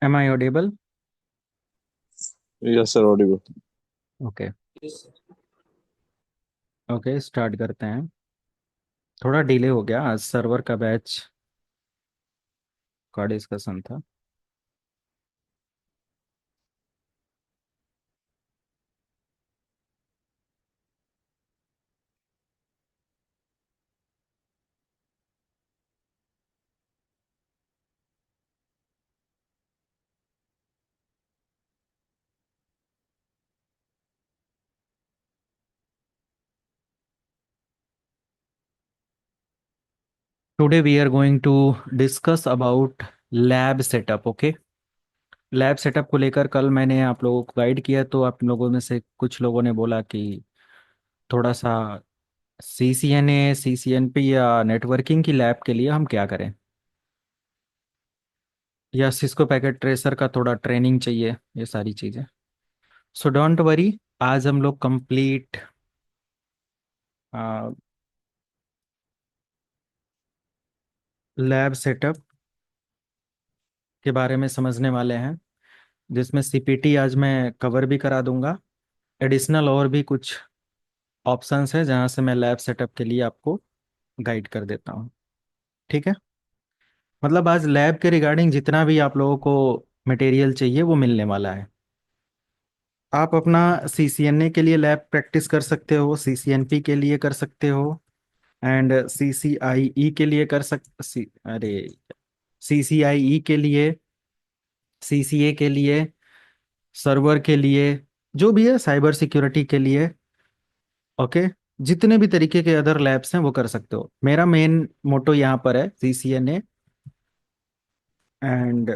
Am I audible? Yes sir Audible. Okay. Okay, start करते हैं। थोड़ा डिले हो गया, आज सर्वर का बैच का डिस्कशन था। Today we are going to discuss about lab setup. Okay. Lab setup को लेकर कल मैंने आप लोगों को गाइड किया, तो आप लोगों में से कुछ लोगों ने बोला कि थोड़ा सा CCNA CCNP या नेटवर्किंग की लैब के लिए हम क्या करें, या सिस्को पैकेट ट्रेसर का थोड़ा ट्रेनिंग चाहिए, ये सारी चीज़ें। सो डोंट वरी, आज हम लोग कंप्लीट लैब सेटअप के बारे में समझने वाले हैं, जिसमें CPT आज मैं कवर भी करा दूंगा। एडिशनल और भी कुछ ऑप्शंस है जहां से मैं लैब सेटअप के लिए आपको गाइड कर देता हूँ। ठीक है। मतलब आज लैब के रिगार्डिंग जितना भी आप लोगों को मटेरियल चाहिए वो मिलने वाला है। आप अपना CCNA के लिए लैब प्रैक्टिस कर सकते हो, CCNP के लिए कर सकते हो, एंड CCIE के लिए कर अरे, CCIE के लिए, CCA के लिए, सर्वर के लिए, जो भी है साइबर सिक्योरिटी के लिए। ओके। जितने भी तरीके के अदर लैब्स हैं वो कर सकते हो। मेरा मेन मोटो यहाँ पर है CCNA and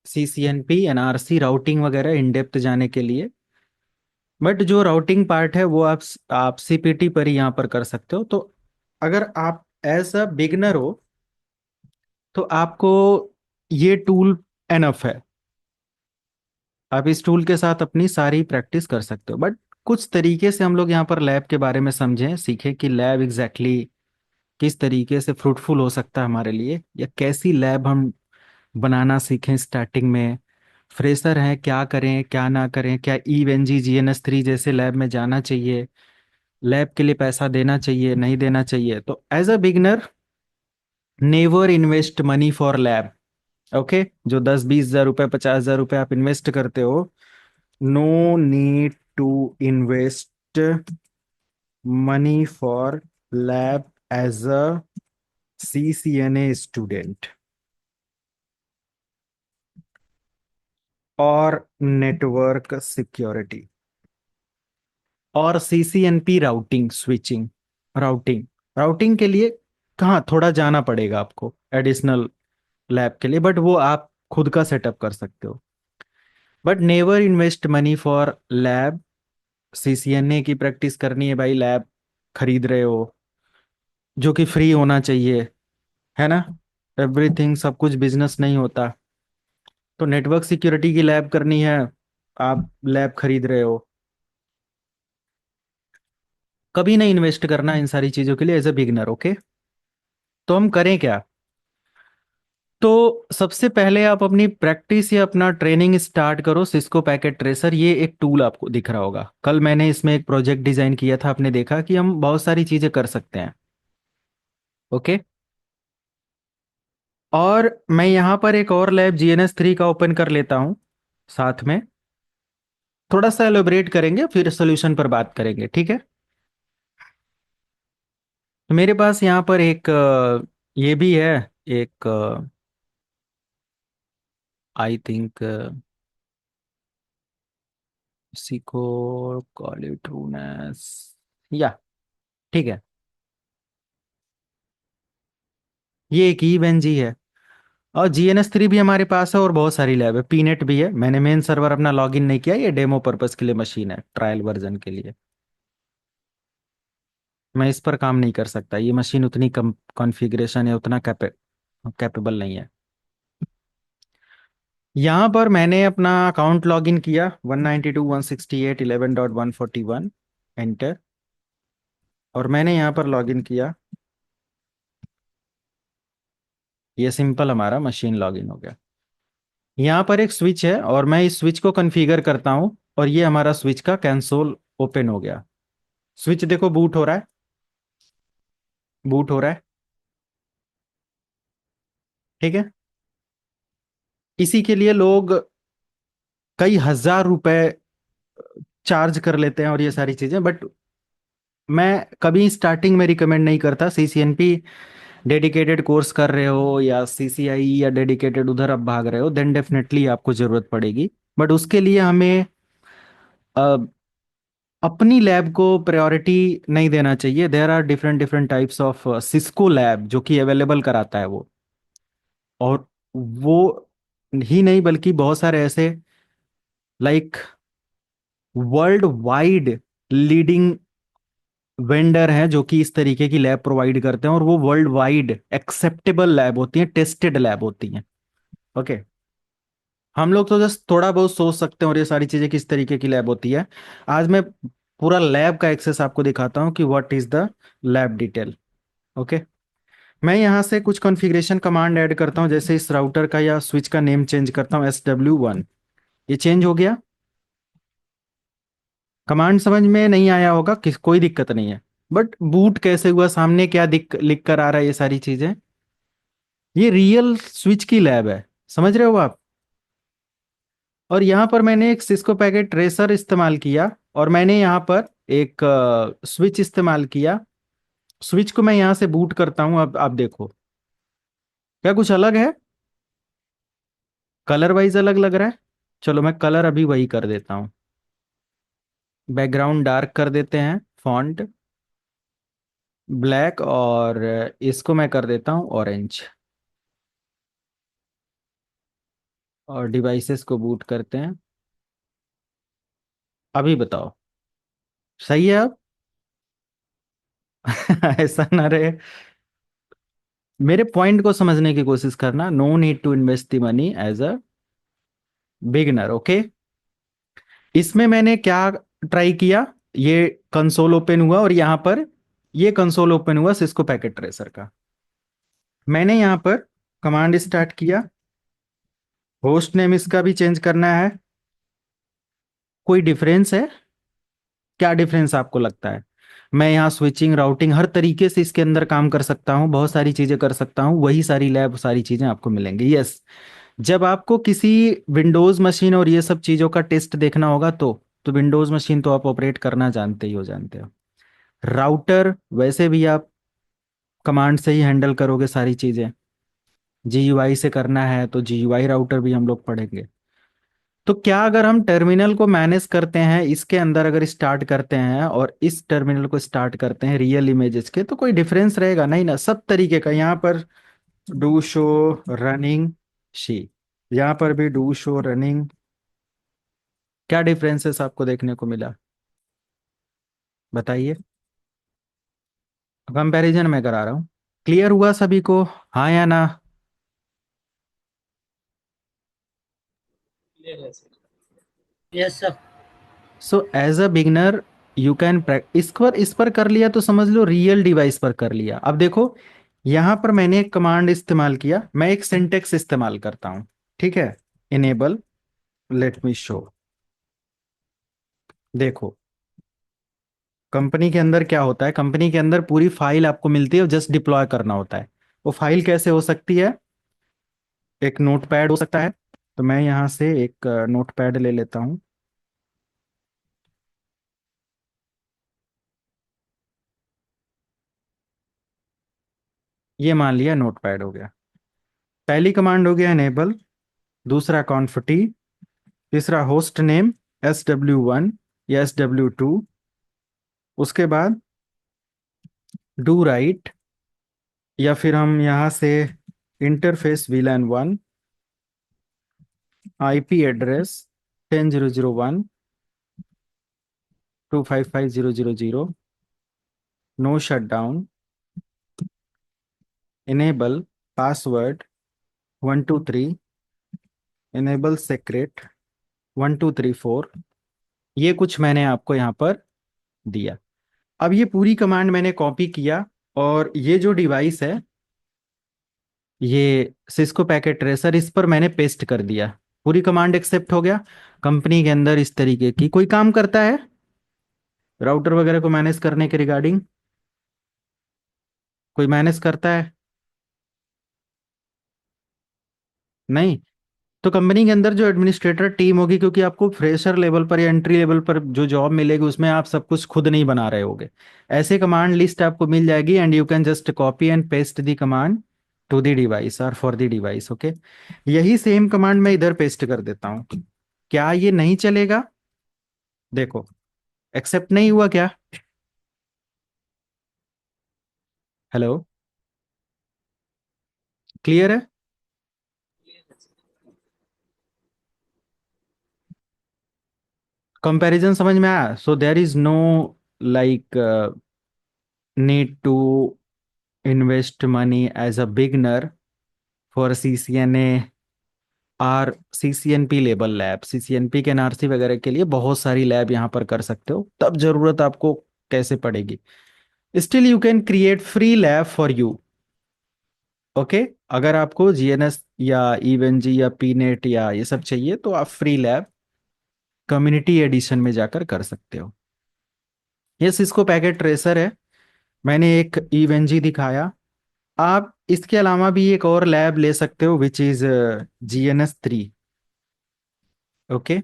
CCNP NRC routing वगैरह इन डेप्थ जाने के लिए। बट जो राउटिंग पार्ट है वो आप CPT पर ही यहाँ पर कर सकते हो। तो अगर आप एज अ बिगनर हो तो आपको ये टूल एनफ है। आप इस टूल के साथ अपनी सारी प्रैक्टिस कर सकते हो। बट कुछ तरीके से हम लोग यहाँ पर लैब के बारे में समझें, सीखें कि लैब एग्जैक्टली किस तरीके से फ्रूटफुल हो सकता है हमारे लिए, या कैसी लैब हम बनाना सीखें स्टार्टिंग में। फ्रेशर हैं, क्या करें क्या ना करें, क्या EVNG GNS3 जैसे लैब में जाना चाहिए, लैब के लिए पैसा देना चाहिए नहीं देना चाहिए। तो as a beginner, never invest money for lab. Okay. जो 10-20 हज़ार रुपये 50 हज़ार रुपये आप इन्वेस्ट करते हो, no need to invest money for lab as a CCNA student और नेटवर्क सिक्योरिटी और CCNP routing switching. Routing routing के लिए कहाँ थोड़ा जाना पड़ेगा आपको एडिशनल लैब के लिए, बट वो आप खुद का सेटअप कर सकते हो। But never invest money for lab. CCNA की प्रैक्टिस करनी है भाई, लैब खरीद रहे हो जो कि फ्री होना चाहिए, है ना। एवरीथिंग सब कुछ बिजनेस नहीं होता। तो नेटवर्क सिक्योरिटी की लैब करनी है, आप लैब खरीद रहे हो। कभी नहीं इन्वेस्ट करना इन सारी चीजों के लिए एज ए बिगनर। ओके। तो हम करें क्या? तो सबसे पहले आप अपनी प्रैक्टिस या अपना ट्रेनिंग स्टार्ट करो सिस्को पैकेट ट्रेसर। ये एक टूल आपको दिख रहा होगा, कल मैंने इसमें एक प्रोजेक्ट डिजाइन किया था, आपने देखा कि हम बहुत सारी चीजें कर सकते हैं। ओके। और मैं यहाँ पर एक और लैब GNS3 का ओपन कर लेता हूँ साथ में। थोड़ा सा एलोबरेट करेंगे फिर सोल्यूशन पर बात करेंगे, ठीक है। तो मेरे पास यहाँ पर एक ये भी है, एक I think Seiko call it trueness, या ठीक है। ये एक EVNG है, और GNS3 भी हमारे पास है, और बहुत सारी लैब है, पीनेट भी है। मैंने मेन सर्वर अपना लॉगिन नहीं किया, ये डेमो पर्पस के लिए मशीन है, ट्रायल वर्जन के लिए। मैं इस पर काम नहीं कर सकता, ये मशीन उतनी कम कॉन्फ़िगरेशन है, उतना कैपेबल नहीं है। यहाँ पर मैंने अपना अकाउंट लॉगिन किया 192.168.11.141 एंटर, और मैंने यहाँ पर लॉगिन किया। ये सिंपल हमारा मशीन लॉगिन हो गया। यहाँ पर एक स्विच है और मैं इस स्विच को कॉन्फ़िगर करता हूँ, और ये हमारा स्विच का कंसोल ओपन हो गया। स्विच देखो बूट हो रहा है, बूट हो रहा है। ठीक है। इसी के लिए लोग कई हजार रुपए चार्ज कर लेते हैं और ये सारी चीजें, बट मैं कभी स्टार्टिंग में रिकमेंड नहीं करता। सीसीएनपी डेडिकेटेड कोर्स कर रहे हो या सीसीआई या डेडिकेटेड उधर आप भाग रहे हो, देन डेफिनेटली आपको जरूरत पड़ेगी। बट उसके लिए हमें अ, अपनी लैब को प्रायोरिटी नहीं देना चाहिए। There are different different types of Cisco lab जो कि अवेलेबल कराता है वो। और वो ही नहीं बल्कि बहुत सारे ऐसे like world wide leading vendor हैं जो कि इस तरीके की लैब प्रोवाइड करते हैं, और वो वर्ल्ड वाइड एक्सेप्टेबल लैब होती हैं, टेस्टेड लैब होती हैं। ओके। हम लोग तो जस्ट थोड़ा बहुत सोच सकते हैं, और ये सारी चीजें किस तरीके की लैब होती है। आज मैं पूरा लैब का एक्सेस आपको दिखाता हूँ कि what is the lab detail. Okay. मैं यहाँ से कुछ कॉन्फ़िगरेशन कमांड ऐड करता हूँ, जैसे इस राउटर का या स्विच का नेम चेंज करता हूँ SW1। ये चेंज हो गया। कमांड समझ में नहीं आया होगा, किस कोई दिक्कत नहीं है। बट बूट कैसे हुआ, सामने क्या लिख कर आ रहा है, ये सारी चीजें, ये रियल स्विच की लैब है। समझ रहे हो आप। और यहाँ पर मैंने एक सिस्को पैकेट ट्रेसर इस्तेमाल किया, और मैंने यहाँ पर एक स्विच इस्तेमाल किया। स्विच को मैं यहाँ से बूट करता हूँ। अब आप देखो, क्या कुछ अलग है, कलर वाइज अलग लग रहा है। चलो मैं कलर अभी वही कर देता हूँ, बैकग्राउंड डार्क कर देते हैं, फॉन्ट ब्लैक, और इसको मैं कर देता हूँ ऑरेंज। और डिवाइसेस को बूट करते हैं। अभी बताओ, सही है अब? ऐसा ना रहे। मेरे पॉइंट को समझने की कोशिश करना। No need to invest the money as a beginner. Okay. इसमें मैंने क्या ट्राई किया, ये कंसोल ओपन हुआ, और यहाँ पर ये कंसोल ओपन हुआ सिस्को पैकेट ट्रेसर का। मैंने यहाँ पर कमांड स्टार्ट किया। होस्ट नेम इसका भी चेंज करना है। कोई डिफरेंस है? क्या डिफरेंस आपको लगता है? मैं यहाँ स्विचिंग राउटिंग हर तरीके से इसके अंदर काम कर सकता हूँ, बहुत सारी चीजें कर सकता हूँ, वही सारी लैब सारी चीजें आपको मिलेंगी। यस। जब आपको किसी विंडोज मशीन और ये सब चीजों का टेस्ट देखना होगा, तो विंडोज मशीन तो आप ऑपरेट करना जानते ही हो, जानते हो। राउटर वैसे भी आप कमांड से ही हैंडल करोगे सारी चीजें। GUI से करना है तो GUI राउटर भी हम लोग पढ़ेंगे। तो क्या अगर हम टर्मिनल को मैनेज करते हैं, इसके अंदर अगर स्टार्ट करते हैं और इस टर्मिनल को स्टार्ट करते हैं रियल इमेजेस के, तो कोई डिफरेंस रहेगा नहीं ना? सब तरीके का यहाँ पर डू शो रनिंग शी, यहाँ पर भी डू शो रनिंग। क्या डिफरेंसेस आपको देखने को मिला, बताइए। कंपैरिजन मैं करा रहा हूँ। क्लियर हुआ सभी को, हाँ या ना? Yes sir. So as a beginner you can इस पर कर लिया तो समझ लो रियल डिवाइस पर कर लिया। अब देखो, यहां पर मैंने एक कमांड इस्तेमाल किया, मैं एक सिंटेक्स इस्तेमाल करता हूं। ठीक है। Enable, let me show. देखो, कंपनी के अंदर क्या होता है, कंपनी के अंदर पूरी फाइल आपको मिलती है, जस्ट डिप्लॉय करना होता है। वो फाइल कैसे हो सकती है? एक नोटपैड हो सकता है। तो मैं यहां से एक नोटपैड ले लेता हूं। ये मान लिया नोटपैड हो गया। पहली कमांड हो गया इनेबल, दूसरा कॉन्फिटी, तीसरा होस्ट नेम SW1 या SW2। उसके बाद डू राइट, या फिर हम यहाँ से interface VLAN 1, IP address 10.0.1.255.0.0.0, no shut down, enable password 123, enable secret 1234। ये कुछ मैंने आपको यहाँ पर दिया। अब ये पूरी कमांड मैंने कॉपी किया, और ये जो डिवाइस है, ये सिस्को पैकेट ट्रेसर, इस पर मैंने पेस्ट कर दिया। पूरी कमांड एक्सेप्ट हो गया। कंपनी के अंदर इस तरीके की कोई काम करता है राउटर वगैरह को मैनेज करने के रिगार्डिंग? कोई मैनेज करता है? नहीं। तो कंपनी के अंदर जो एडमिनिस्ट्रेटर टीम होगी, क्योंकि आपको फ्रेशर लेवल पर या एंट्री लेवल पर जो जॉब मिलेगी उसमें आप सब कुछ खुद नहीं बना रहे होगे। ऐसे कमांड लिस्ट आपको मिल जाएगी and you can just copy and paste the command to the device और फॉर द डिवाइस। ओके, यही सेम कमांड मैं इधर पेस्ट कर देता हूँ। क्या ये नहीं चलेगा? देखो, एक्सेप्ट नहीं हुआ क्या? हेलो, क्लियर है? कंपैरिजन समझ में आया? So there is no like need to invest money as a beginner for CCNA और CCNP लेबल लैब, CCNP के एनआरसी वगैरह के लिए बहुत सारी लैब यहाँ पर कर सकते हो, तब जरूरत आपको कैसे पड़ेगी। Still you can create free lab for you. Okay, अगर आपको जीएनएस या इवेंजी या पीनेट या ये सब चाहिए तो आप फ्री लैब कम्युनिटी एडिशन में जाकर कर सकते हो। ये सिस्को पैकेट ट्रेसर है, मैंने एक इवेंजी दिखाया। आप इसके अलावा भी एक और लैब ले सकते हो विच इज GNS3। ओके,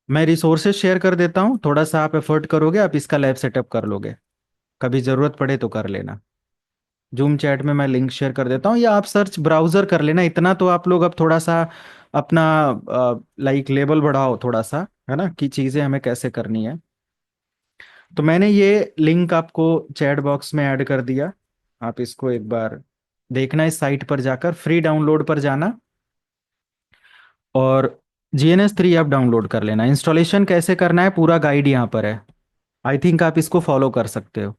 मैं रिसोर्सेज शेयर कर देता हूँ, थोड़ा सा आप एफर्ट करोगे आप इसका लैब सेटअप कर लोगे। कभी जरूरत पड़े तो कर लेना। जूम चैट में मैं लिंक शेयर कर देता हूँ, या आप सर्च ब्राउजर कर लेना। इतना तो आप लोग अब थोड़ा सा अपना लाइक लेवल बढ़ाओ थोड़ा सा, है ना, कि चीज़ें हमें कैसे करनी है। तो मैंने ये लिंक आपको चैट बॉक्स में ऐड कर दिया, आप इसको एक बार देखना, इस साइट पर जाकर फ्री डाउनलोड पर जाना और GNS3 आप डाउनलोड कर लेना। इंस्टॉलेशन कैसे करना है पूरा गाइड यहाँ पर है, आई थिंक आप इसको फॉलो कर सकते हो।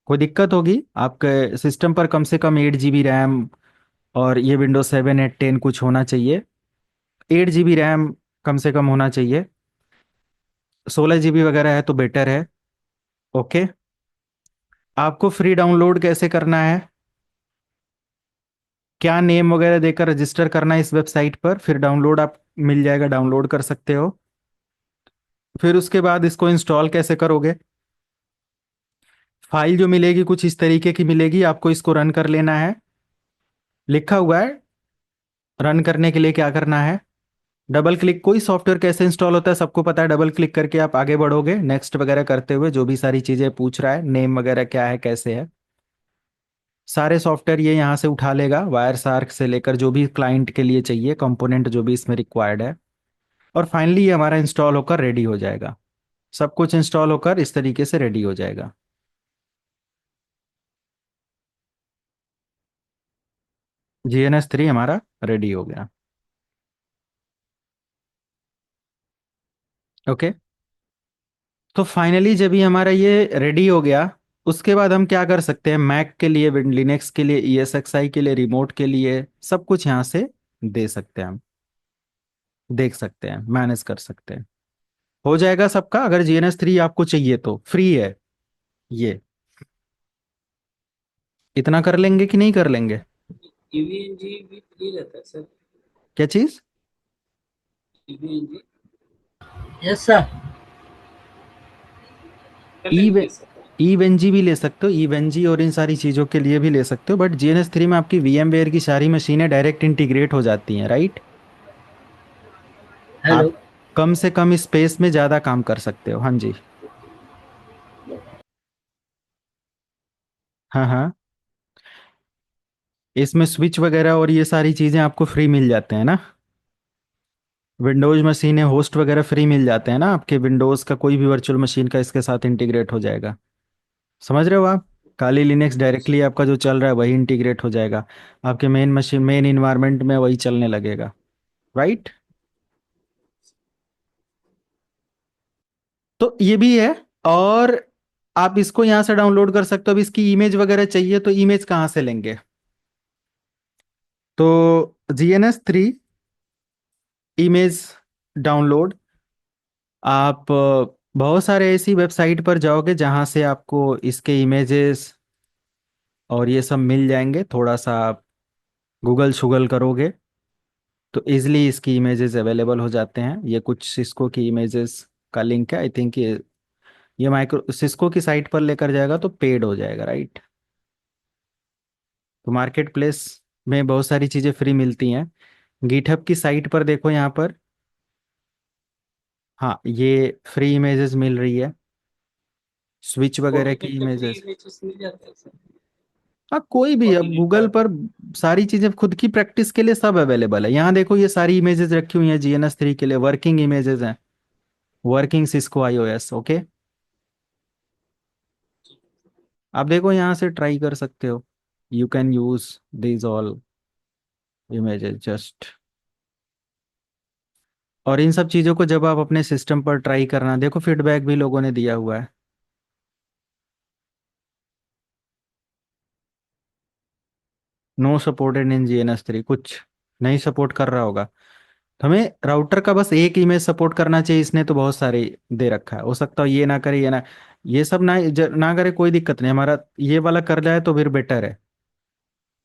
कोई दिक्कत होगी आपके सिस्टम पर कम से कम 8 GB रैम, और ये Windows 7 8 10 कुछ होना चाहिए। 8 GB रैम कम से कम होना चाहिए, 16 GB वगैरह है तो बेटर है। ओके, आपको फ्री डाउनलोड कैसे करना है, क्या नेम वगैरह देकर रजिस्टर करना है इस वेबसाइट पर, फिर डाउनलोड आप मिल जाएगा, डाउनलोड कर सकते हो। फिर उसके बाद इसको इंस्टॉल कैसे करोगे? फाइल जो मिलेगी कुछ इस तरीके की मिलेगी, आपको इसको रन कर लेना है। लिखा हुआ है रन करने के लिए क्या करना है। डबल क्लिक, कोई सॉफ्टवेयर कैसे इंस्टॉल होता है सबको पता है, डबल क्लिक करके आप आगे बढ़ोगे नेक्स्ट वगैरह करते हुए, जो भी सारी चीजें पूछ रहा है, नेम वगैरह क्या है कैसे है, सारे सॉफ्टवेयर ये यहाँ से उठा लेगा, वायर सार्क से लेकर जो भी क्लाइंट के लिए चाहिए कंपोनेंट जो भी इसमें रिक्वायर्ड है। और फाइनली ये हमारा इंस्टॉल होकर रेडी हो जाएगा। सब कुछ इंस्टॉल होकर इस तरीके से रेडी हो जाएगा। GNS3 हमारा रेडी हो गया। ओके, तो फाइनली जब ये हमारा ये रेडी हो गया, उसके बाद हम क्या कर सकते हैं, मैक के लिए, लिनक्स के लिए, ESXi के लिए, रिमोट के लिए, सब कुछ यहाँ से दे सकते हैं हम, देख सकते हैं, मैनेज कर सकते हैं। हो जाएगा सबका। अगर GNS3 आपको चाहिए तो फ्री है ये। इतना कर लेंगे कि नहीं कर लेंगे? ईवीएनजी भी फ्री रहता है सर? क्या चीज? ईवीएनजी, यस सर। कर ई लेंगे सर। ईवेंजी भी ले सकते हो, ईवेंजी और इन सारी चीज़ों के लिए भी ले सकते हो, बट GNS3 में आपकी VMware की सारी मशीनें डायरेक्ट इंटीग्रेट हो जाती हैं, राइट? हेलो। आप कम से कम स्पेस में ज़्यादा काम कर सकते हो। हाँ जी। हाँ हाँ, इसमें स्विच वगैरह और ये सारी चीज़ें आपको फ्री मिल जाते हैं ना। विंडोज मशीनें होस्ट वगैरह फ्री मिल जाते हैं ना, आपके विंडोज़ का कोई भी वर्चुअल मशीन का इसके साथ इंटीग्रेट हो जाएगा। समझ रहे हो आप? काली लिनक्स डायरेक्टली आपका जो चल रहा है वही इंटीग्रेट हो जाएगा, आपके मेन मशीन मेन इन्वायरमेंट में वही चलने लगेगा, राइट? तो ये भी है। और आप इसको यहाँ से डाउनलोड कर सकते हो। अब इसकी इमेज वगैरह चाहिए तो इमेज कहाँ से लेंगे? तो GNS3 इमेज डाउनलोड, आप बहुत सारे ऐसी वेबसाइट पर जाओगे जहाँ से आपको इसके इमेजेस और ये सब मिल जाएंगे। थोड़ा सा आप गूगल शुगल करोगे तो इजीली इसकी इमेजेस अवेलेबल हो जाते हैं। ये कुछ सिस्को की इमेजेस का लिंक है, आई थिंक ये माइक्रो सिस्को की साइट पर लेकर जाएगा तो पेड हो जाएगा, राइट। तो मार्केट प्लेस में बहुत सारी चीज़ें फ्री मिलती हैं। गिटहब की साइट पर देखो यहाँ पर, हाँ ये फ्री इमेजेस मिल रही है, स्विच वगैरह की ऑटोमेट का फ्री इमेजेस। इमेजेस मिल जाता है सर? हाँ कोई भी, अब ऑटोमेट गूगल का। पर सारी चीजें खुद की प्रैक्टिस के लिए सब अवेलेबल है। यहाँ देखो ये सारी इमेजेस रखी हुई हैं GNS3 के लिए, वर्किंग इमेजेस हैं, वर्किंग सिस्को iOS, ओके। आप देखो यहाँ से ट्राई कर सकते हो, you can use these all images just. और इन सब चीज़ों को जब आप अपने सिस्टम पर ट्राई करना, देखो फीडबैक भी लोगों ने दिया हुआ है। नो सपोर्टेड इन GNS3, कुछ नहीं सपोर्ट कर रहा होगा। तो हमें राउटर का बस एक इमेज सपोर्ट करना चाहिए, इसने तो बहुत सारे दे रखा है। हो सकता है ये ना करे, ये ना, ये सब ना करे, कोई दिक्कत नहीं, हमारा ये वाला कर जाए तो फिर बेटर है।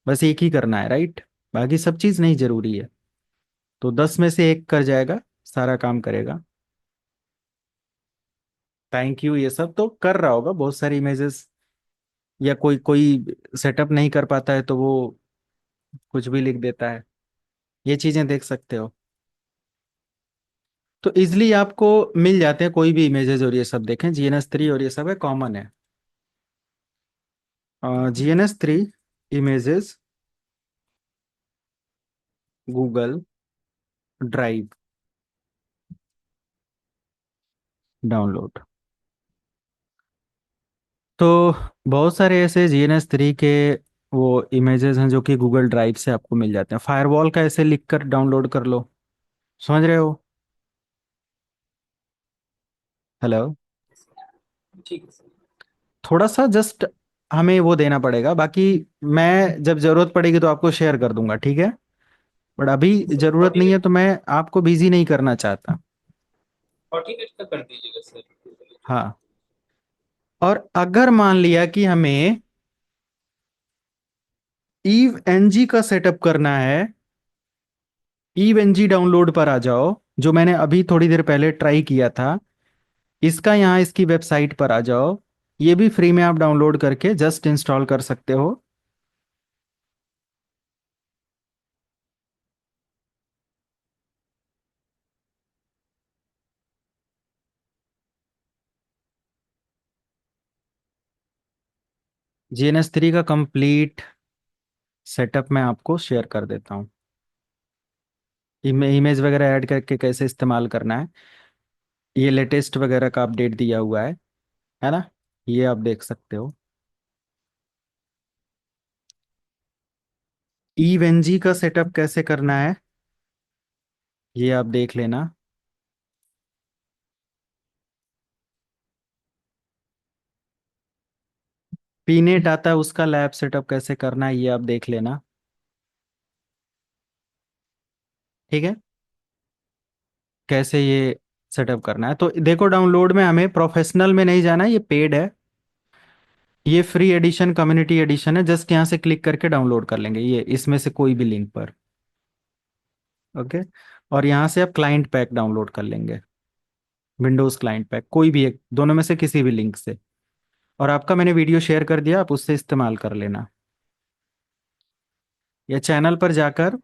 बस एक ही करना है, राइट। बाकी सब चीज़ नहीं जरूरी है। तो 10 में से 1 कर जाएगा, सारा काम करेगा। Thank you. ये सब तो कर रहा होगा, बहुत सारी इमेजेस, या कोई कोई सेटअप नहीं कर पाता है तो वो कुछ भी लिख देता है। ये चीज़ें देख सकते हो। तो इजिली आपको मिल जाते हैं कोई भी इमेजेस, और ये सब देखें GNS3 और ये सब है, कॉमन है। GNS3 images, Google drive download. तो बहुत सारे ऐसे GNS3 के वो इमेजेस हैं जो कि गूगल ड्राइव से आपको मिल जाते हैं। फायरवॉल का ऐसे लिख कर डाउनलोड कर लो, समझ रहे हो। हेलो। ठीक है सर। थोड़ा सा जस्ट हमें वो देना पड़ेगा, बाकी मैं जब जरूरत पड़ेगी तो आपको शेयर कर दूंगा, ठीक है। बट अभी सर जरूरत नहीं है, 48 तो मैं आपको बिजी नहीं करना चाहता। 48 का कर दीजिएगा सर। हाँ, और अगर मान लिया कि हमें ईव एनजी का सेटअप करना है, ईव एनजी डाउनलोड पर आ जाओ, जो मैंने अभी थोड़ी देर पहले ट्राई किया था। इसका यहाँ इसकी वेबसाइट पर आ जाओ, ये भी फ्री में आप डाउनलोड करके जस्ट इंस्टॉल कर सकते हो। GNS3 का कंप्लीट सेटअप मैं आपको शेयर कर देता हूँ। इमेज वगैरह ऐड करके कैसे इस्तेमाल करना है, ये लेटेस्ट वगैरह का अपडेट दिया हुआ है ना, ये आप देख सकते हो। ईवेंजी का सेटअप कैसे करना है, ये आप देख लेना। पीनेट आता है, उसका लैब सेटअप कैसे करना है, ये आप देख लेना, ठीक है। कैसे ये सेटअप करना है, तो देखो डाउनलोड में हमें प्रोफेशनल में नहीं जाना है, ये पेड है। ये फ्री एडिशन, कम्युनिटी एडिशन है, जस्ट यहाँ से क्लिक करके डाउनलोड कर लेंगे ये, इसमें से कोई भी लिंक पर, ओके। और यहाँ से आप क्लाइंट पैक डाउनलोड कर लेंगे, विंडोज क्लाइंट पैक, कोई भी एक, दोनों में से किसी भी लिंक से। और आपका मैंने वीडियो शेयर कर दिया, आप उससे इस्तेमाल कर लेना। या चैनल पर जाकर,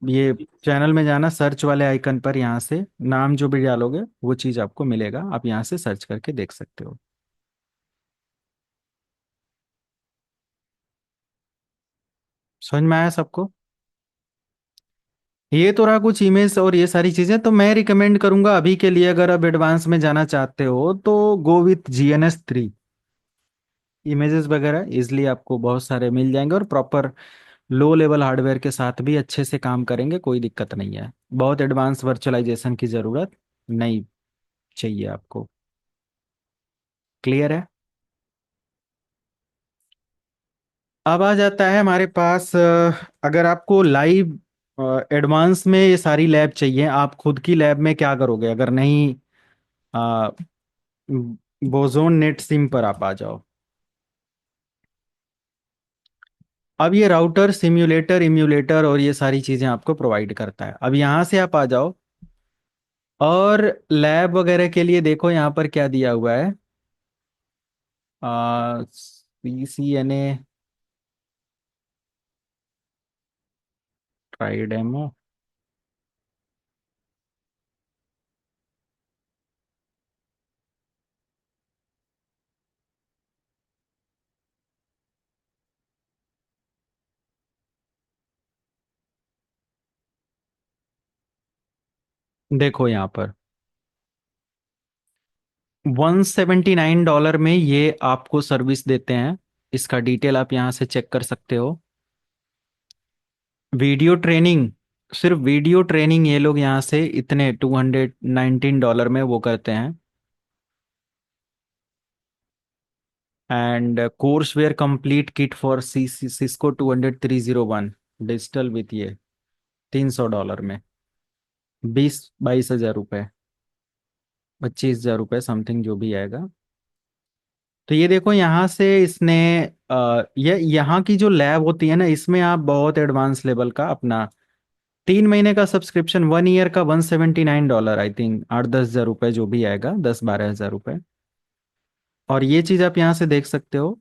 ये चैनल में जाना, सर्च वाले आइकन पर, यहाँ से नाम जो भी डालोगे वो चीज़ आपको मिलेगा, आप यहाँ से सर्च करके देख सकते हो। समझ में आया सबको। ये तो रहा कुछ इमेज और ये सारी चीजें, तो मैं रिकमेंड करूंगा अभी के लिए, अगर अब एडवांस में जाना चाहते हो तो गो विथ GNS3। इमेजेस वगैरह इजिली आपको बहुत सारे मिल जाएंगे, और प्रॉपर लो लेवल हार्डवेयर के साथ भी अच्छे से काम करेंगे, कोई दिक्कत नहीं है। बहुत एडवांस वर्चुअलाइजेशन की जरूरत नहीं चाहिए आपको। क्लियर है। अब आ जाता है हमारे पास, अगर आपको लाइव एडवांस में ये सारी लैब चाहिए, आप खुद की लैब में क्या करोगे अगर नहीं, बोजोन नेट सिम पर आप आ जाओ। अब ये राउटर सिम्युलेटर इम्यूलेटर और ये सारी चीजें आपको प्रोवाइड करता है। अब यहाँ से आप आ जाओ और लैब वगैरह के लिए देखो यहाँ पर क्या दिया हुआ है। CCNA try demo. देखो यहाँ पर $179 में ये आपको सर्विस देते हैं। इसका डिटेल आप यहाँ से चेक कर सकते हो। वीडियो ट्रेनिंग, सिर्फ वीडियो ट्रेनिंग ये लोग यहाँ से इतने $219 में वो करते हैं। And course ware complete kit for Cisco 20301 digital with ये $300 में, 22,000 रुपये, 25,000 रुपये समथिंग जो भी आएगा। तो ये देखो यहाँ से इसने ये यहाँ की जो लैब होती है ना, इसमें आप बहुत एडवांस लेवल का अपना 3 महीने का सब्सक्रिप्शन, 1 ईयर का $179 आई थिंक, 8-10 हज़ार रुपये जो भी आएगा, 10-12 हज़ार रुपये। और ये चीज़ आप यहाँ से देख सकते हो।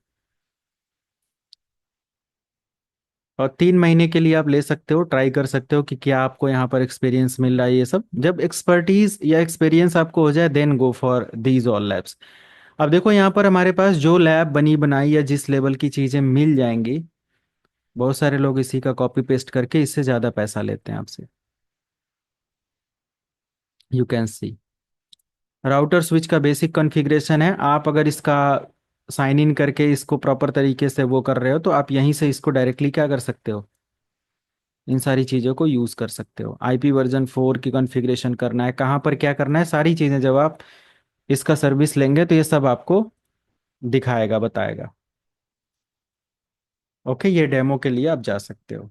और 3 महीने के लिए आप ले सकते हो, ट्राई कर सकते हो कि क्या आपको यहाँ पर एक्सपीरियंस मिल रहा है। ये सब जब एक्सपर्टीज या एक्सपीरियंस आपको हो जाए then go for these all labs. अब देखो यहाँ पर हमारे पास जो लैब बनी बनाई या जिस लेवल की चीज़ें मिल जाएंगी, बहुत सारे लोग इसी का कॉपी पेस्ट करके इससे ज़्यादा पैसा लेते हैं आपसे। You can see router switch का बेसिक कॉन्फ़िगरेशन है। आप अगर इसका साइन इन करके इसको प्रॉपर तरीके से वो कर रहे हो तो आप यहीं से इसको डायरेक्टली क्या कर सकते हो, इन सारी चीज़ों को यूज़ कर सकते हो। IP वर्जन 4 की कॉन्फ़िगरेशन करना है, कहाँ पर क्या करना है, सारी चीज़ें जब आप इसका सर्विस लेंगे तो ये सब आपको दिखाएगा, बताएगा। ओके, ये डेमो के लिए आप जा सकते हो।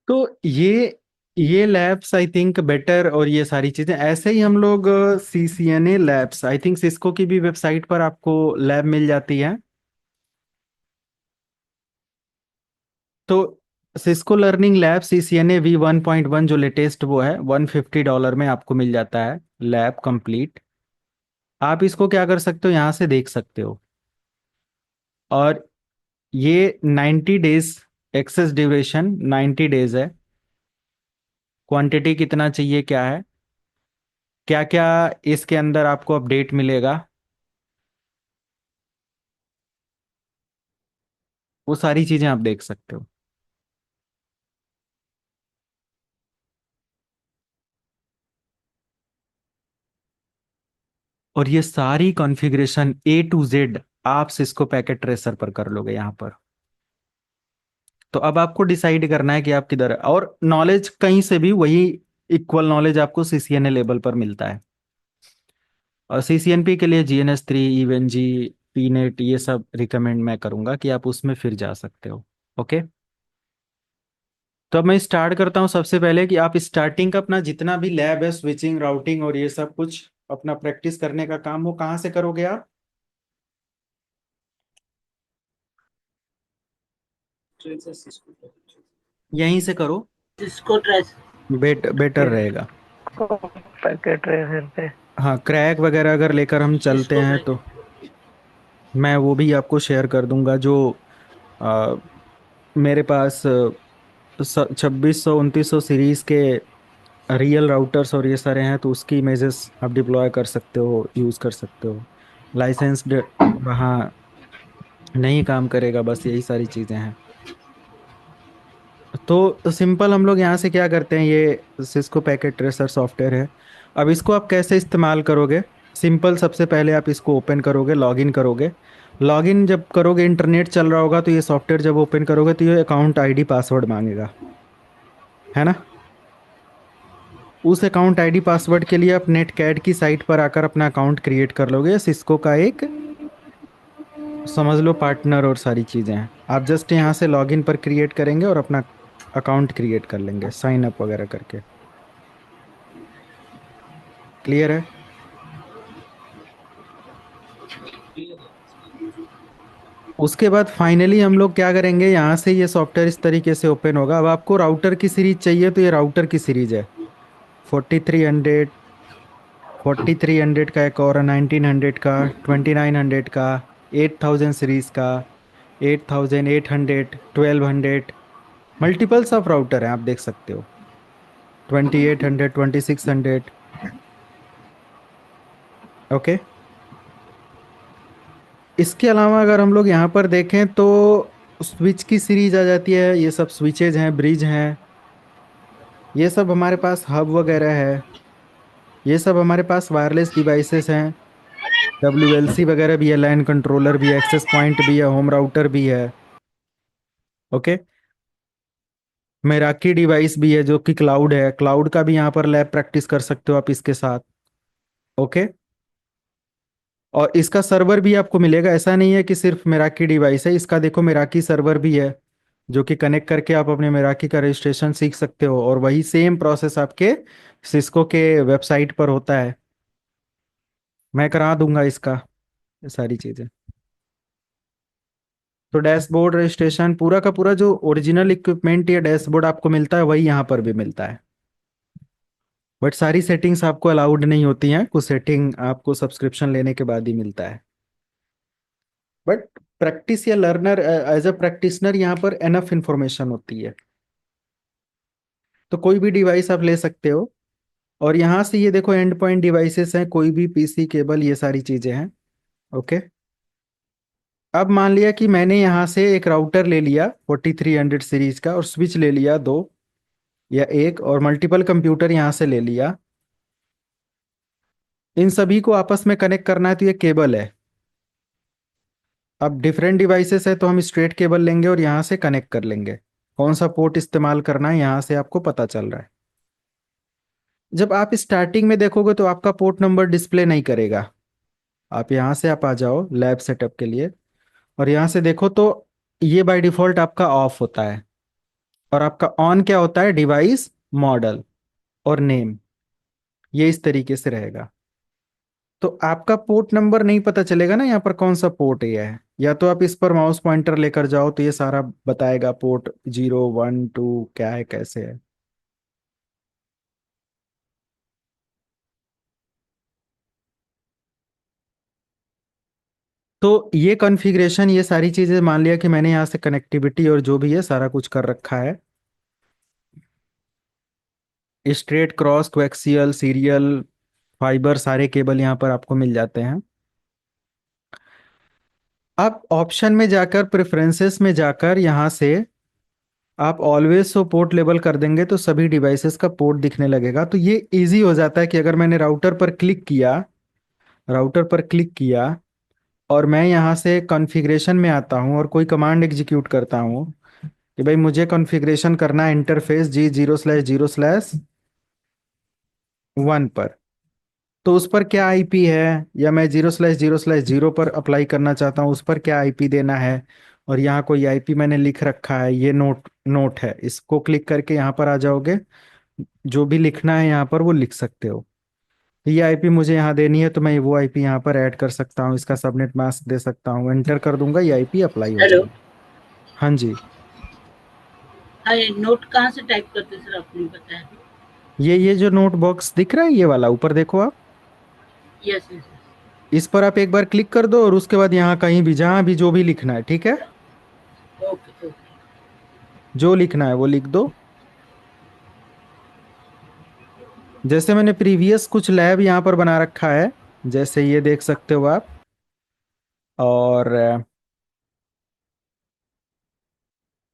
तो ये लैब्स आई थिंक बेटर, और ये सारी चीज़ें ऐसे ही हम लोग CCNA labs, I think Cisco की भी वेबसाइट पर आपको लैब मिल जाती है। तो Cisco learning lab CCNA V1.1 जो लेटेस्ट वो है, $150 में आपको मिल जाता है लैब कंप्लीट। आप इसको क्या कर सकते हो, यहाँ से देख सकते हो। और ये 90 डेज, एक्सेस ड्यूरेशन 90 डेज है। क्वांटिटी कितना चाहिए, क्या है, क्या क्या इसके अंदर आपको अपडेट मिलेगा, वो सारी चीजें आप देख सकते हो। और ये सारी कॉन्फ़िगरेशन A to Z आप सिस्को पैकेट ट्रेसर पर कर लोगे यहाँ पर। तो अब आपको डिसाइड करना है कि आप किधर है, और नॉलेज कहीं से भी वही इक्वल नॉलेज आपको CCNA लेवल पर मिलता है। और CCNP के लिए GNS3, इवन जी, पीनेट, ये सब रिकमेंड मैं करूंगा कि आप उसमें फिर जा सकते हो। ओके, तो अब मैं स्टार्ट करता हूँ। सबसे पहले कि आप स्टार्टिंग का अपना जितना भी लैब है, स्विचिंग राउटिंग और ये सब कुछ अपना प्रैक्टिस करने का काम, वो कहाँ से करोगे आप? ट्रेन से सिस्को यहीं से करो, इसको ट्रेस बेटर रहेगा। पैकेट ट्रेसर पे हाँ, क्रैक वगैरह अगर लेकर हम चलते इसको हैं मैं तो मैं वो भी आपको शेयर कर दूंगा। जो आ, मेरे पास 2600 2900 सीरीज के रियल राउटर्स और ये सारे हैं, तो उसकी इमेजेस आप डिप्लॉय कर सकते हो, यूज़ कर सकते हो। लाइसेंस्ड वहाँ नहीं काम करेगा, बस यही सारी चीज़ें हैं। तो सिंपल हम लोग यहाँ से क्या करते हैं, ये सिस्को पैकेट ट्रेसर सॉफ्टवेयर है। अब इसको आप कैसे इस्तेमाल करोगे? सिंपल, सबसे पहले आप इसको ओपन करोगे, लॉगिन करोगे। लॉगिन जब करोगे, इंटरनेट चल रहा होगा, तो ये सॉफ्टवेयर जब ओपन करोगे तो ये अकाउंट ID पासवर्ड मांगेगा, है ना। उस अकाउंट ID पासवर्ड के लिए आप नेट कैड की साइट पर आकर अपना अकाउंट क्रिएट कर लोगे। सिस्को का एक, समझ लो, पार्टनर और सारी चीज़ें हैं। आप जस्ट यहाँ से लॉगिन पर क्रिएट करेंगे और अपना अकाउंट क्रिएट कर लेंगे साइन अप वगैरह करके। क्लियर है? उसके बाद फाइनली हम लोग क्या करेंगे, यहाँ से ये सॉफ्टवेयर इस तरीके से ओपन होगा। अब आपको राउटर की सीरीज चाहिए तो ये राउटर की सीरीज है। 4300, 4300 का एक और 1900 का, 2900 का, 8000 सीरीज का, 8800, 1200, मल्टीपल्स ऑफ राउटर हैं, आप देख सकते हो। 2800, 2600। ओके। इसके अलावा अगर हम लोग यहाँ पर देखें तो स्विच की सीरीज आ जाती है। ये सब स्विचेज हैं, ब्रिज हैं, ये सब हमारे पास हब वगैरह है। ये सब हमारे पास वायरलेस डिवाइसेस हैं। WLC वगैरह भी है, लैन कंट्रोलर भी है, एक्सेस पॉइंट भी है, होम राउटर भी है। ओके। मेराकी डिवाइस भी है जो कि क्लाउड है, क्लाउड का भी यहाँ पर लैब प्रैक्टिस कर सकते हो आप इसके साथ। ओके। और इसका सर्वर भी आपको मिलेगा, ऐसा नहीं है कि सिर्फ मेराकी डिवाइस है, इसका देखो मेराकी सर्वर भी है, जो कि कनेक्ट करके आप अपने मेराकी का रजिस्ट्रेशन सीख सकते हो। और वही सेम प्रोसेस आपके सिस्को के वेबसाइट पर होता है। मैं करा दूंगा इसका, ये सारी चीजें। तो डैशबोर्ड रजिस्ट्रेशन पूरा का पूरा जो ओरिजिनल इक्विपमेंट या डैशबोर्ड आपको मिलता है वही यहाँ पर भी मिलता है। बट सारी सेटिंग्स आपको अलाउड नहीं होती हैं, कुछ सेटिंग आपको सब्सक्रिप्शन लेने के बाद ही मिलता है। बट प्रैक्टिस या लर्नर एज अ प्रैक्टिशनर यहाँ पर एनफ इंफॉर्मेशन होती है। तो कोई भी डिवाइस आप ले सकते हो। और यहाँ से ये देखो एंड पॉइंट डिवाइसेस हैं, कोई भी PC केबल, ये सारी चीजें हैं। ओके। अब मान लिया कि मैंने यहाँ से एक राउटर ले लिया 4300 सीरीज का, और स्विच ले लिया दो या एक, और मल्टीपल कंप्यूटर यहाँ से ले लिया। इन सभी को आपस में कनेक्ट करना है तो ये केबल है। अब डिफरेंट डिवाइसेस है तो हम स्ट्रेट केबल लेंगे और यहाँ से कनेक्ट कर लेंगे। कौन सा पोर्ट इस्तेमाल करना है यहाँ से आपको पता चल रहा है। जब आप स्टार्टिंग में देखोगे तो आपका पोर्ट नंबर डिस्प्ले नहीं करेगा। आप यहाँ से आप आ जाओ लैब सेटअप के लिए, और यहाँ से देखो तो ये बाय डिफॉल्ट आपका ऑफ होता है। और आपका ऑन क्या होता है, डिवाइस मॉडल और नेम, ये इस तरीके से रहेगा। तो आपका पोर्ट नंबर नहीं पता चलेगा ना यहाँ पर कौन सा पोर्ट ये है। या तो आप इस पर माउस पॉइंटर लेकर जाओ तो ये सारा बताएगा पोर्ट 0 1 2 क्या है कैसे है। तो ये कॉन्फ़िगरेशन, ये सारी चीजें मान लिया कि मैंने यहाँ से कनेक्टिविटी और जो भी है सारा कुछ कर रखा है। Straight, cross, coaxial, serial, fibre, सारे केबल यहाँ पर आपको मिल जाते हैं। आप ऑप्शन में जाकर, प्रेफरेंसेस में जाकर, यहाँ से आप ऑलवेज सो पोर्ट लेबल कर देंगे तो सभी डिवाइसेस का पोर्ट दिखने लगेगा। तो ये इजी हो जाता है कि अगर मैंने राउटर पर क्लिक किया, राउटर पर क्लिक किया और मैं यहाँ से कॉन्फ़िगरेशन में आता हूँ और कोई कमांड एग्जीक्यूट करता हूँ कि भाई मुझे कॉन्फ़िगरेशन करना है इंटरफेस G0/0/1 पर, तो उस पर क्या IP है, या मैं 0/0/0 पर अप्लाई करना चाहता हूँ, उस पर क्या IP देना है। और यहाँ कोई IP मैंने लिख रखा है, ये नोट नोट है, इसको क्लिक करके यहाँ पर आ जाओगे, जो भी लिखना है यहाँ पर वो लिख सकते हो। ये IP मुझे यहाँ देनी है तो मैं वो IP यहाँ पर ऐड कर सकता हूँ, इसका सबनेट मास्क दे सकता हूँ, एंटर कर दूंगा, ये IP अप्लाई हो हेलो। जाएगी। हाँ जी। हाँ, ये नोट कहाँ से टाइप करते सर, आपने बताया? ये जो नोट बॉक्स दिख रहा है ये वाला, ऊपर देखो आप, यस यस। इस पर आप एक बार क्लिक कर दो और उसके बाद यहाँ कहीं भी जहाँ भी जो भी लिखना है, ठीक है, ओके ओके। जो लिखना है वो लिख दो। जैसे मैंने प्रीवियस कुछ लैब यहाँ पर बना रखा है, जैसे ये देख सकते हो आप। और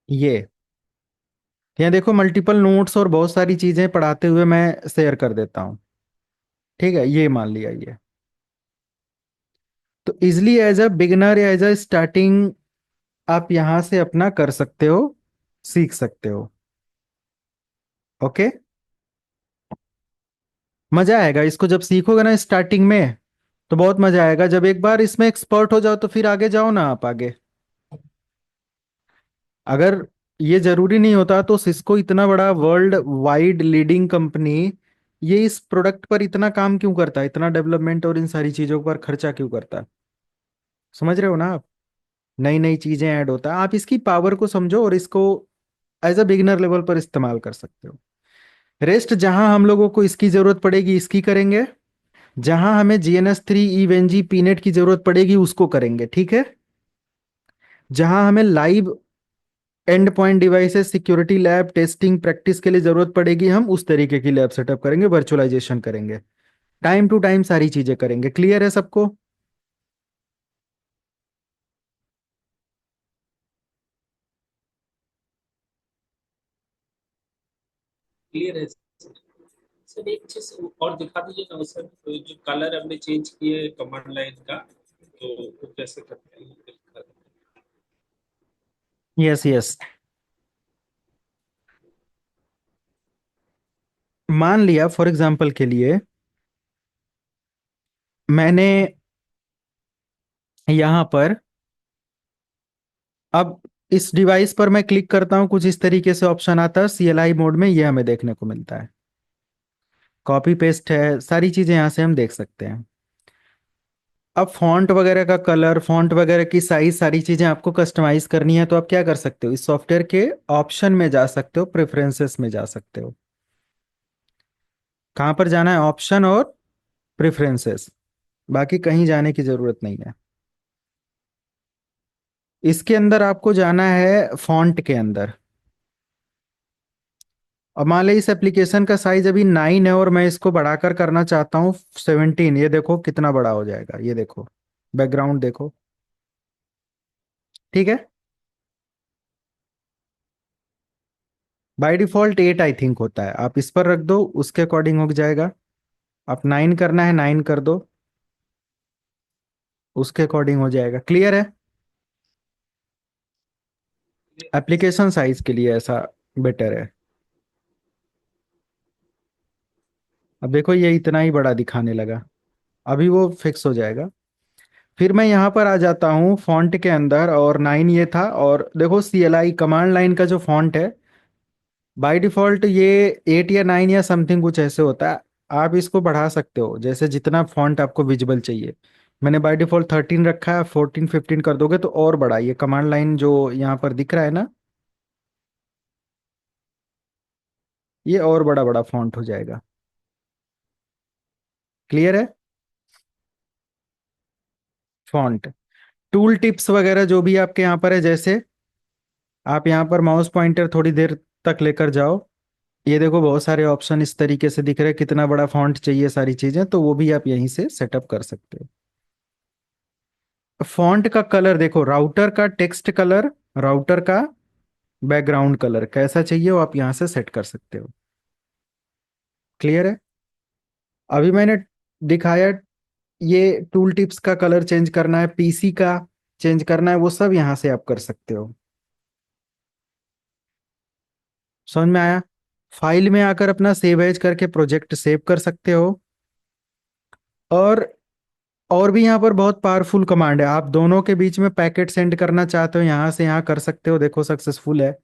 ये यहाँ देखो मल्टीपल नोट्स और बहुत सारी चीजें पढ़ाते हुए मैं शेयर कर देता हूँ। ठीक है, ये मान लिया ये। तो इजली एज अ बिगिनर या एज अ स्टार्टिंग आप यहाँ से अपना कर सकते हो, सीख सकते हो। ओके। मजा आएगा इसको जब सीखोगे ना स्टार्टिंग में, तो बहुत मजा आएगा। जब एक बार इसमें एक्सपर्ट हो जाओ तो फिर आगे जाओ ना आप आगे। अगर ये जरूरी नहीं होता तो सिस्को इतना बड़ा वर्ल्ड वाइड लीडिंग कंपनी ये इस प्रोडक्ट पर इतना काम क्यों करता है, इतना डेवलपमेंट और इन सारी चीजों पर खर्चा क्यों करता है? समझ रहे हो ना आप? नई नई चीजें ऐड होता है, आप इसकी पावर को समझो और इसको एज अ बिगिनर लेवल पर इस्तेमाल कर सकते हो। रेस्ट जहां हम लोगों को इसकी जरूरत पड़ेगी इसकी करेंगे, जहां हमें GNS3 ईवेनजी पीनेट की जरूरत पड़ेगी उसको करेंगे, ठीक है? जहां हमें live and point devices security lab testing practice के लिए जरूरत पड़ेगी, हम उस तरीके की लैब सेटअप करेंगे, वर्चुअलाइजेशन करेंगे, टाइम टू टाइम सारी चीजें करेंगे। क्लियर है सबको? क्लियर है सर। सर एक चीज और दिखा दीजिए ना सर, तो जो कलर हमने चेंज किए कमांड लाइन का, तो वो कैसे करते हैं दिखा दीजिए। Yes yes. मान लिया फॉर एग्जांपल के लिए मैंने यहां पर, अब इस डिवाइस पर मैं क्लिक करता हूं, कुछ इस तरीके से ऑप्शन आता है CLI मोड में, ये हमें देखने को मिलता है। कॉपी पेस्ट है, सारी चीजें यहां से हम देख सकते हैं। अब फॉन्ट वगैरह का कलर, फॉन्ट वगैरह की साइज, सारी चीजें आपको कस्टमाइज करनी है तो आप क्या कर सकते हो, इस सॉफ्टवेयर के ऑप्शन में जा सकते हो, प्रेफरेंसेस में जा सकते हो। कहां पर जाना है? ऑप्शन और प्रेफरेंसेस, बाकी कहीं जाने की जरूरत नहीं है। इसके अंदर आपको जाना है फॉन्ट के अंदर। अब मान लीजिए इस एप्लीकेशन का साइज अभी 9 है और मैं इसको बढ़ाकर करना चाहता हूँ 17, ये देखो कितना बड़ा हो जाएगा, ये देखो बैकग्राउंड देखो, ठीक है? बाय डिफॉल्ट 8 आई थिंक होता है, आप इस पर रख दो उसके अकॉर्डिंग हो जाएगा। आप 9 करना है 9 कर दो, उसके अकॉर्डिंग हो जाएगा। क्लियर है? एप्लीकेशन साइज के लिए ऐसा बेटर है। अब देखो ये इतना ही बड़ा दिखाने लगा, अभी वो फिक्स हो जाएगा। फिर मैं यहाँ पर आ जाता हूँ फॉन्ट के अंदर, और 9 ये था, और देखो CLI कमांड लाइन का जो फॉन्ट है बाय डिफॉल्ट ये 8 या 9 या समथिंग कुछ ऐसे होता है। आप इसको बढ़ा सकते हो जैसे जितना फॉन्ट आपको विजिबल चाहिए। मैंने बाय डिफॉल्ट 13 रखा है, 14 15 कर दोगे तो और बड़ा, ये कमांड लाइन जो यहाँ पर दिख रहा है ना, ये और बड़ा बड़ा फॉन्ट हो जाएगा। क्लियर है? फॉन्ट टूल टिप्स वगैरह जो भी आपके यहाँ पर है, जैसे आप यहाँ पर माउस पॉइंटर थोड़ी देर तक लेकर जाओ, ये देखो बहुत सारे ऑप्शन इस तरीके से दिख रहे हैं, कितना बड़ा फॉन्ट चाहिए सारी चीजें, तो वो भी आप यहीं से सेटअप कर सकते हो। फॉन्ट का कलर देखो, राउटर का टेक्स्ट कलर, राउटर का बैकग्राउंड कलर कैसा चाहिए वो आप यहाँ से सेट कर सकते हो। क्लियर है? अभी मैंने दिखाया, ये टूल टिप्स का कलर चेंज करना है, PC का चेंज करना है, वो सब यहाँ से आप कर सकते हो। समझ में आया? फाइल में आकर अपना सेव एज करके प्रोजेक्ट सेव कर सकते हो। और और भी यहाँ पर बहुत पावरफुल कमांड है, आप दोनों के बीच में पैकेट सेंड करना चाहते हो यहाँ से यहाँ कर सकते हो, देखो सक्सेसफुल है।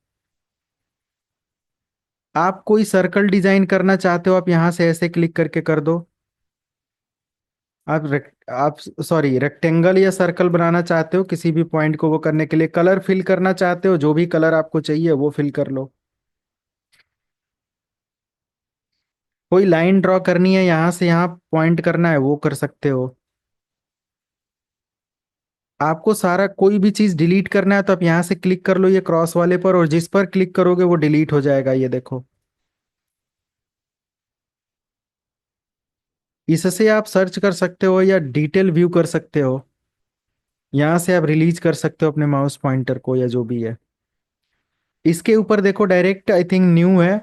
आप कोई सर्कल डिजाइन करना चाहते हो, आप यहाँ से ऐसे क्लिक करके कर दो। आप सॉरी रेक्टेंगल या सर्कल बनाना चाहते हो किसी भी पॉइंट को, वो करने के लिए कलर फिल करना चाहते हो, जो भी कलर आपको चाहिए वो फिल कर लो। कोई लाइन ड्रॉ करनी है, यहाँ से यहाँ पॉइंट करना है, वो कर सकते हो। आपको सारा कोई भी चीज डिलीट करना है तो आप यहाँ से क्लिक कर लो ये क्रॉस वाले पर, और जिस पर क्लिक करोगे वो डिलीट हो जाएगा, ये देखो। इससे आप सर्च कर सकते हो या डिटेल व्यू कर सकते हो, यहाँ से आप रिलीज कर सकते हो अपने माउस पॉइंटर को या जो भी है। इसके ऊपर देखो डायरेक्ट आई थिंक न्यू है,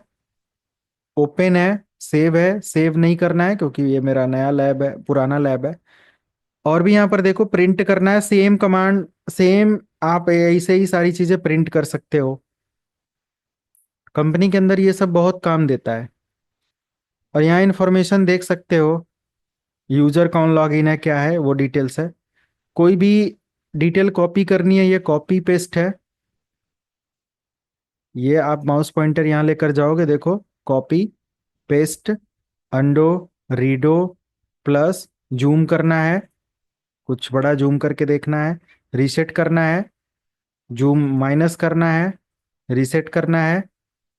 ओपन है, सेव नहीं करना है क्योंकि ये मेरा नया लैब है, पुराना लैब है। और भी यहाँ पर देखो प्रिंट करना है, सेम कमांड सेम, आप ऐसे ही सारी चीजें प्रिंट कर सकते हो। कंपनी के अंदर ये सब बहुत काम देता है। और यहाँ इंफॉर्मेशन देख सकते हो, यूजर कौन लॉग इन है, क्या है वो डिटेल्स है। कोई भी डिटेल कॉपी करनी है, ये कॉपी पेस्ट है, ये आप माउस पॉइंटर यहाँ लेकर जाओगे देखो, कॉपी पेस्ट, अंडो, रीडो, प्लस जूम करना है, कुछ बड़ा जूम करके देखना है, रीसेट करना है, जूम माइनस करना है, रीसेट करना है।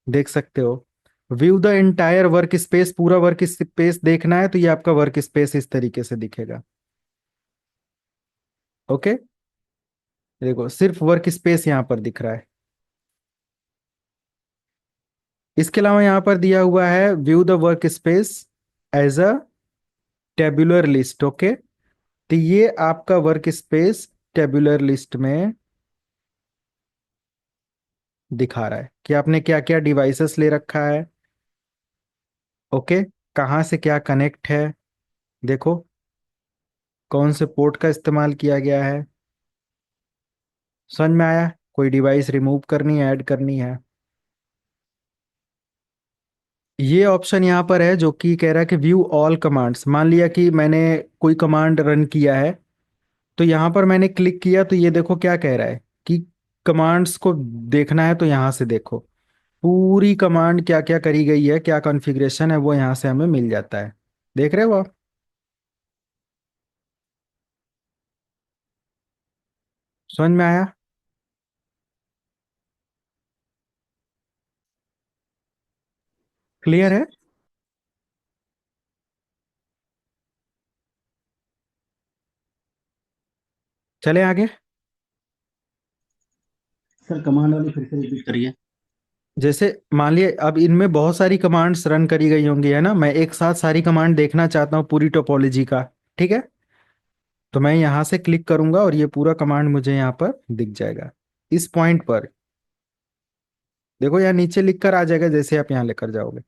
देख सकते हो। View the entire work space, पूरा वर्क स्पेस देखना है तो ये आपका वर्क स्पेस इस तरीके से दिखेगा। ओके, देखो सिर्फ वर्क स्पेस यहां पर दिख रहा है। इसके अलावा यहां पर दिया हुआ है view the work space as a tabular list. Okay, तो ये आपका वर्क स्पेस टेबुलर लिस्ट में दिखा रहा है कि आपने क्या क्या डिवाइसेस ले रखा है। ओके, कहाँ से क्या कनेक्ट है, देखो कौन से पोर्ट का इस्तेमाल किया गया है। समझ में आया? कोई डिवाइस रिमूव करनी है, ऐड करनी है। ये ऑप्शन यहाँ पर है जो कि कह रहा है कि व्यू ऑल कमांड्स। मान लिया कि मैंने कोई कमांड रन किया है, तो यहाँ पर मैंने क्लिक किया तो ये देखो क्या कह रहा है कि कमांड्स को देखना है तो यहाँ से देखो पूरी कमांड क्या क्या करी गई है, क्या कॉन्फ़िगरेशन है, वो यहाँ से हमें मिल जाता है। देख रहे हो आप? समझ में आया? क्लियर है? चले आगे। सर कमांड वाली फिर से रिपीट करिए। जैसे मान लिए अब इनमें बहुत सारी कमांड्स रन करी गई होंगी, है ना? मैं एक साथ सारी कमांड देखना चाहता हूँ पूरी टोपोलॉजी का। ठीक है, तो मैं यहाँ से क्लिक करूंगा और ये पूरा कमांड मुझे यहाँ पर दिख जाएगा। इस पॉइंट पर देखो, यहाँ नीचे लिख कर आ जाएगा जैसे आप यहाँ लेकर जाओगे।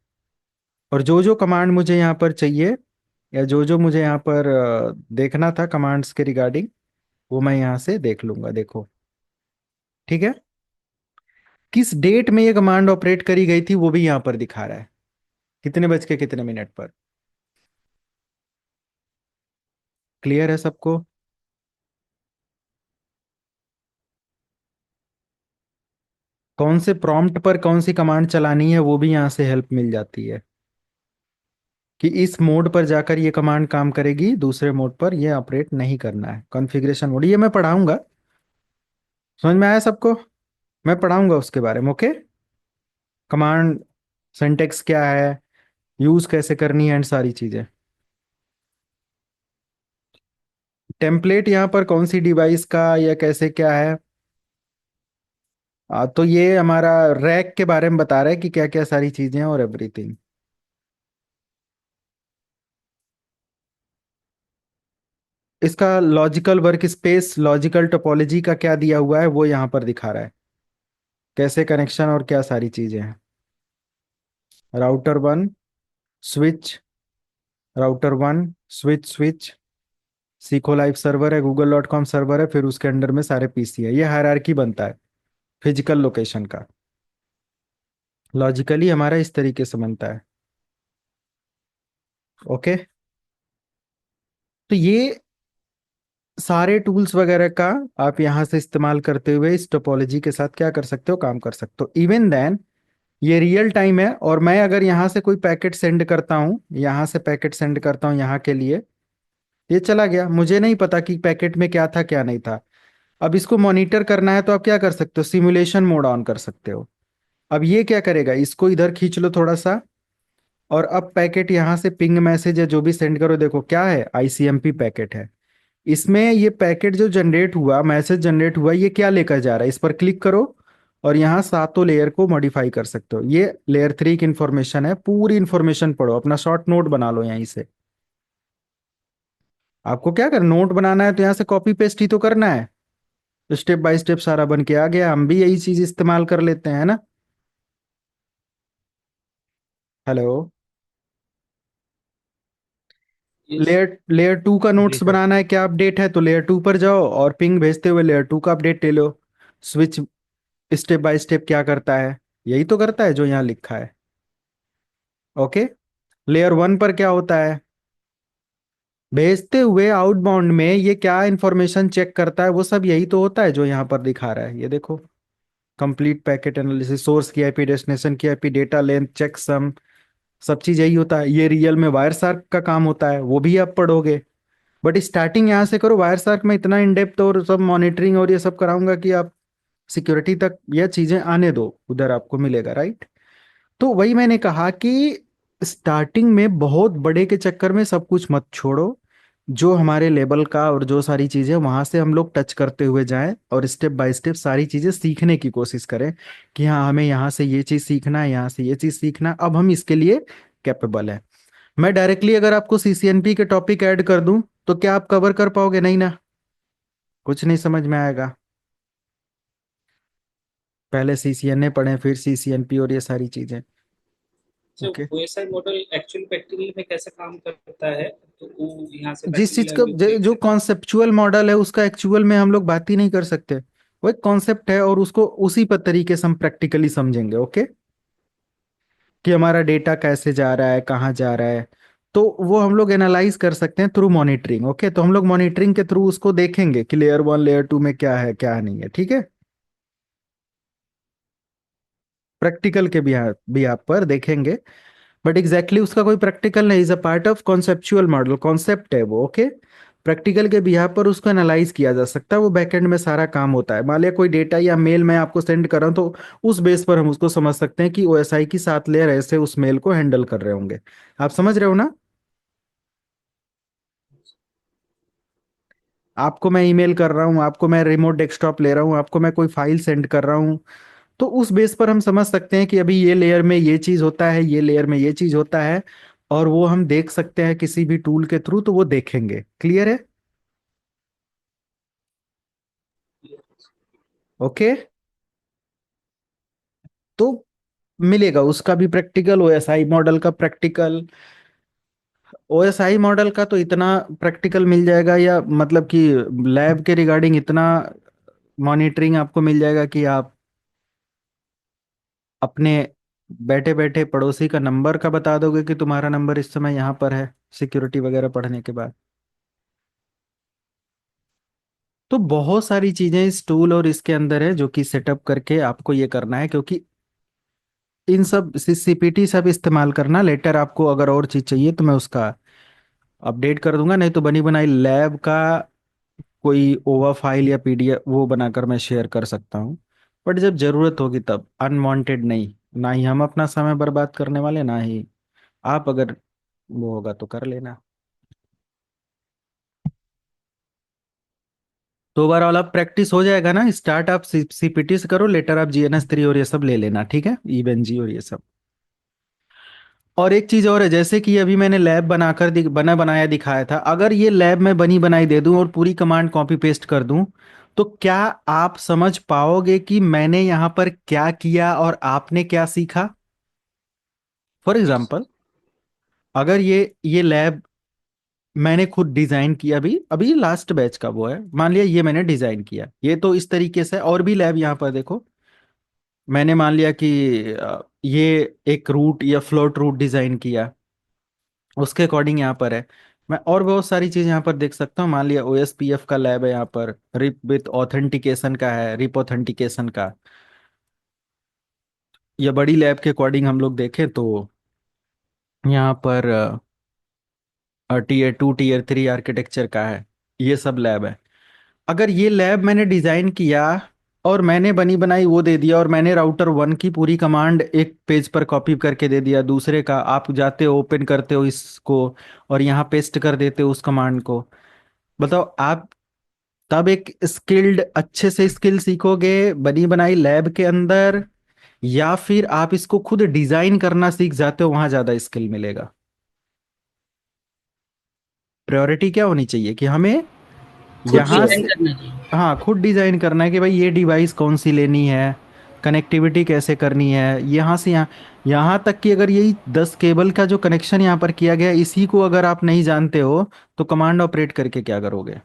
और जो जो कमांड मुझे यहाँ पर चाहिए या जो जो मुझे यहाँ पर देखना था कमांड्स के रिगार्डिंग, वो मैं यहाँ से देख लूंगा। देखो, ठीक है, किस डेट में ये कमांड ऑपरेट करी गई थी वो भी यहाँ पर दिखा रहा है, कितने बज के कितने मिनट पर। क्लियर है सबको? कौन से प्रॉम्प्ट पर कौन सी कमांड चलानी है वो भी यहाँ से हेल्प मिल जाती है कि इस मोड पर जाकर ये कमांड काम करेगी, दूसरे मोड पर ये ऑपरेट नहीं करना है। कॉन्फ़िगरेशन मोड ये मैं पढ़ाऊंगा। समझ में आया सबको? मैं पढ़ाऊंगा उसके बारे में। ओके, कमांड सिंटेक्स क्या है, यूज कैसे करनी है, एंड सारी चीजें। टेम्पलेट यहाँ पर कौन सी डिवाइस का या कैसे क्या है, तो ये हमारा रैक के बारे में बता रहा है कि क्या क्या सारी चीजें हैं और एवरीथिंग। इसका logical work space, logical topology का क्या दिया हुआ है वो यहाँ पर दिखा रहा है, कैसे कनेक्शन और क्या सारी चीजें हैं। Router one, switch, router one, switch switch, Seiko live server है, google.com सर्वर है, फिर उसके अंडर में सारे पीसी है। ये हायरार्की बनता है फिजिकल लोकेशन का। लॉजिकली हमारा इस तरीके से बनता है। ओके, तो ये सारे टूल्स वगैरह का आप यहाँ से इस्तेमाल करते हुए इस टोपोलॉजी के साथ क्या कर सकते हो, काम कर सकते हो। इवन देन ये रियल टाइम है, और मैं अगर यहाँ से कोई पैकेट सेंड करता हूँ, यहाँ से पैकेट सेंड करता हूँ यहाँ के लिए, ये चला गया, मुझे नहीं पता कि पैकेट में क्या था क्या नहीं था। अब इसको मॉनिटर करना है तो आप क्या कर सकते हो, सिमुलेशन मोड ऑन कर सकते हो। अब ये क्या करेगा, इसको इधर खींच लो थोड़ा सा, और अब पैकेट यहाँ से पिंग मैसेज या जो भी सेंड करो, देखो क्या है, आईसीएमपी पैकेट है। इसमें ये पैकेट जो जनरेट हुआ, मैसेज जनरेट हुआ, ये क्या लेकर जा रहा है, इस पर क्लिक करो और यहाँ सातों लेयर को मॉडिफाई कर सकते हो। ये लेयर 3 की इंफॉर्मेशन है, पूरी इंफॉर्मेशन पढ़ो, अपना शॉर्ट नोट बना लो यहीं से। आपको क्या कर, नोट बनाना है तो यहाँ से कॉपी पेस्ट ही तो करना है, स्टेप बाय स्टेप सारा बन के आ गया। हम भी यही चीज इस्तेमाल कर लेते हैं ना। हेलो, यस लेयर 2 का जी नोट्स सर। बनाना है, क्या अपडेट है, तो लेयर 2 पर जाओ और पिंग भेजते हुए लेयर 2 का अपडेट ले लो। स्विच स्टेप बाय स्टेप क्या करता है, यही तो करता है जो यहाँ लिखा है। ओके, लेयर 1 पर क्या होता है, भेजते हुए आउटबाउंड में ये क्या इंफॉर्मेशन चेक करता है, वो सब यही तो होता है जो यहाँ पर दिखा रहा है। ये देखो, कंप्लीट पैकेट एनालिसिस, सोर्स की आईपी, डेस्टिनेशन की आईपी, डेटा लेंथ, चेक सम, सब चीज यही होता है। ये रियल में वायर सार्क का काम होता है, वो भी आप पढ़ोगे। बट स्टार्टिंग यहाँ से करो। वायर सार्क में इतना इन डेप्थ और सब मॉनिटरिंग और ये सब कराऊंगा कि आप सिक्योरिटी तक यह चीजें आने दो, उधर आपको मिलेगा, राइट। तो वही मैंने कहा कि स्टार्टिंग में बहुत बड़े के चक्कर में सब कुछ मत छोड़ो। जो हमारे लेवल का और जो सारी चीजें वहां से हम लोग टच करते हुए जाएं और स्टेप बाय स्टेप सारी चीजें सीखने की कोशिश करें कि हाँ हमें यहाँ से ये चीज सीखना है, यहाँ से ये चीज सीखना है, अब हम इसके लिए कैपेबल है। मैं डायरेक्टली अगर आपको सीसीएनपी के टॉपिक ऐड कर दूं तो क्या आप कवर कर पाओगे? नहीं ना, कुछ नहीं समझ में आएगा। पहले सीसीएनए पढ़ें, फिर सीसीएनपी और ये सारी चीजें। जो okay. OSI model actual practical में कैसे काम करता है, तो वो यहाँ से जिस चीज प्रैक्टिकल का हम लोग देख जो सकते कॉन्सेप्चुअल मॉडल है उसका एक्चुअल में हम लोग बात ही नहीं कर सकते। वो एक कॉन्सेप्ट है और उसको उसी पर तरीके से हम प्रैक्टिकली समझेंगे। ओके, कि हमारा डेटा कैसे जा रहा है, कहाँ जा रहा है, तो वो हम लोग एनालाइज कर सकते हैं थ्रू मॉनिटरिंग। ओके, तो हम लोग मॉनिटरिंग के थ्रू उसको देखेंगे कि लेयर वन लेयर टू में क्या है क्या नहीं है, ठीक है। प्रैक्टिकल के भी आप पर देखेंगे। बट एग्जैक्टली उसका कोई प्रैक्टिकल नहीं, is a part of conceptual model, concept है वो। ओके, प्रैक्टिकल के बिहार पर उसको एनालाइज किया जा सकता है, वो बैकएंड में सारा काम होता है। मान लिया कोई डेटा या मेल मैं आपको सेंड कर रहा हूं तो उस बेस पर हम उसको समझ सकते हैं कि ओएसआई की 7 लेयर ऐसे उस मेल को हैंडल कर रहे होंगे। आप समझ रहे हो ना? आपको मैं ईमेल कर रहा हूँ, आपको मैं रिमोट डेस्कटॉप ले रहा हूँ, आपको मैं कोई फाइल सेंड कर रहा हूँ, तो उस बेस पर हम समझ सकते हैं कि अभी ये लेयर में ये चीज होता है, ये लेयर में ये चीज होता है, और वो हम देख सकते हैं किसी भी टूल के थ्रू, तो वो देखेंगे। क्लियर है? हैं। ओके, तो मिलेगा उसका भी प्रैक्टिकल, ओएसआई मॉडल का प्रैक्टिकल। ओएसआई मॉडल का तो इतना प्रैक्टिकल मिल जाएगा, या मतलब कि लैब के रिगार्डिंग इतना मॉनिटरिंग आपको मिल जाएगा कि आप अपने बैठे बैठे पड़ोसी का नंबर का बता दोगे कि तुम्हारा नंबर इस समय यहाँ पर है, सिक्योरिटी वगैरह पढ़ने के बाद। तो बहुत सारी चीजें इस टूल और इसके अंदर है जो कि सेटअप करके आपको ये करना है, क्योंकि इन सब सीपीटी सब इस्तेमाल करना। लेटर आपको अगर और चीज चाहिए तो मैं उसका अपडेट कर दूंगा, नहीं तो बनी बनाई लैब का कोई ओवा फाइल या पीडीएफ वो बनाकर मैं शेयर कर सकता हूँ। बट जब जरूरत होगी तब, अनवांटेड नहीं। ना ही हम अपना समय बर्बाद करने वाले, ना ही आप, अगर वो होगा तो कर लेना। तो ओवरऑल अब प्रैक्टिस हो जाएगा ना। स्टार्ट आप सीपीटी से करो, लेटर आप जीएनएस 3 और ये सब ले लेना, ठीक है, इवन जी और ये सब। और एक चीज और है, जैसे कि अभी मैंने लैब बनाकर बना बनाया दिखाया था, अगर ये लैब मैं बनी बनाई दे दूं और पूरी कमांड कॉपी पेस्ट कर दूं, तो क्या आप समझ पाओगे कि मैंने यहां पर क्या किया और आपने क्या सीखा? For yes. एग्जाम्पल, अगर ये लैब मैंने खुद डिजाइन किया, अभी अभी लास्ट बैच का वो है, मान लिया ये मैंने डिजाइन किया, ये तो इस तरीके से। और भी लैब यहाँ पर देखो, मैंने मान लिया कि ये एक रूट या फ्लोट रूट डिजाइन किया, उसके अकॉर्डिंग यहाँ पर है। मैं और बहुत सारी चीज यहाँ पर देख सकता हूँ। मान लिया ओएसपीएफ का लैब है यहाँ पर, रिप विथ ऑथेंटिकेशन का है, रिप ऑथेंटिकेशन का। या बड़ी लैब के अकॉर्डिंग हम लोग देखें तो यहाँ पर टीयर 2 टीयर 3 आर्किटेक्चर का है, ये सब लैब है। अगर ये लैब मैंने डिजाइन किया और मैंने बनी बनाई वो दे दिया, और मैंने राउटर 1 की पूरी कमांड एक पेज पर कॉपी करके दे दिया, दूसरे का आप जाते हो ओपन करते हो इसको और यहाँ पेस्ट कर देते हो उस कमांड को, बताओ आप तब एक स्किल्ड, अच्छे से स्किल सीखोगे बनी बनाई लैब के अंदर, या फिर आप इसको खुद डिजाइन करना सीख जाते हो, वहां ज्यादा स्किल मिलेगा? प्रायोरिटी क्या होनी चाहिए कि हमें खुद यहां डिजाइन से, करना चाहिए। हाँ खुद डिजाइन करना है कि भाई ये डिवाइस कौन सी लेनी है, कनेक्टिविटी कैसे करनी है, यहाँ से यहाँ, यहाँ तक कि अगर यही 10 केबल का जो कनेक्शन यहाँ पर किया गया है, इसी को अगर आप नहीं जानते हो तो कमांड ऑपरेट करके क्या करोगे?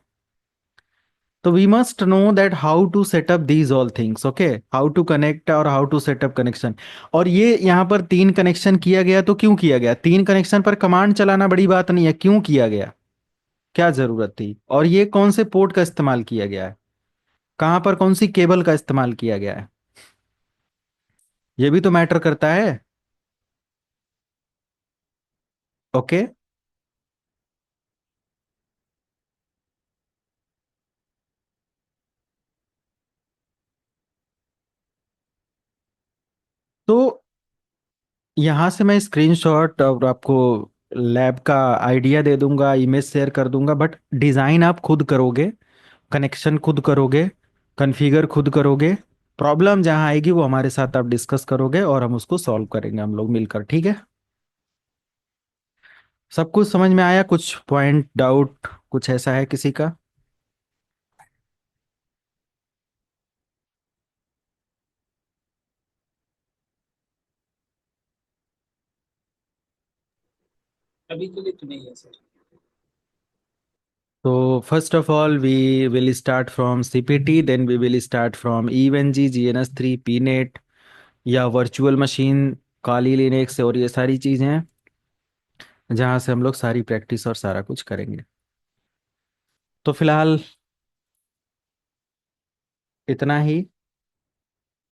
तो we must know that how to setup these all things. Okay, how to connect और हाउ टू सेटअप कनेक्शन। और ये यहाँ पर 3 कनेक्शन किया गया, तो क्यों किया गया? 3 कनेक्शन पर कमांड चलाना बड़ी बात नहीं है, क्यों किया गया, क्या जरूरत थी, और ये कौन से पोर्ट का इस्तेमाल किया गया है, कहाँ पर कौन सी केबल का इस्तेमाल किया गया है, ये भी तो मैटर करता है। ओके। तो यहाँ से मैं स्क्रीनशॉट और आपको लैब का आइडिया दे दूंगा, इमेज शेयर कर दूंगा, बट डिज़ाइन आप खुद करोगे, कनेक्शन खुद करोगे, कॉन्फ़िगर खुद करोगे। प्रॉब्लम जहाँ आएगी वो हमारे साथ आप डिस्कस करोगे और हम उसको सॉल्व करेंगे हम लोग मिलकर, ठीक है? सब कुछ समझ में आया? कुछ पॉइंट डाउट कुछ ऐसा है किसी का? अभी के लिए तो नहीं है sir. So first of all, we will start from CPT, then we will start from EVNG, GNS3, PNet या वर्चुअल मशीन, काली लिनक्स और ये सारी चीज़ें हैं जहाँ से हम लोग सारी प्रैक्टिस और सारा कुछ करेंगे। तो फिलहाल इतना ही।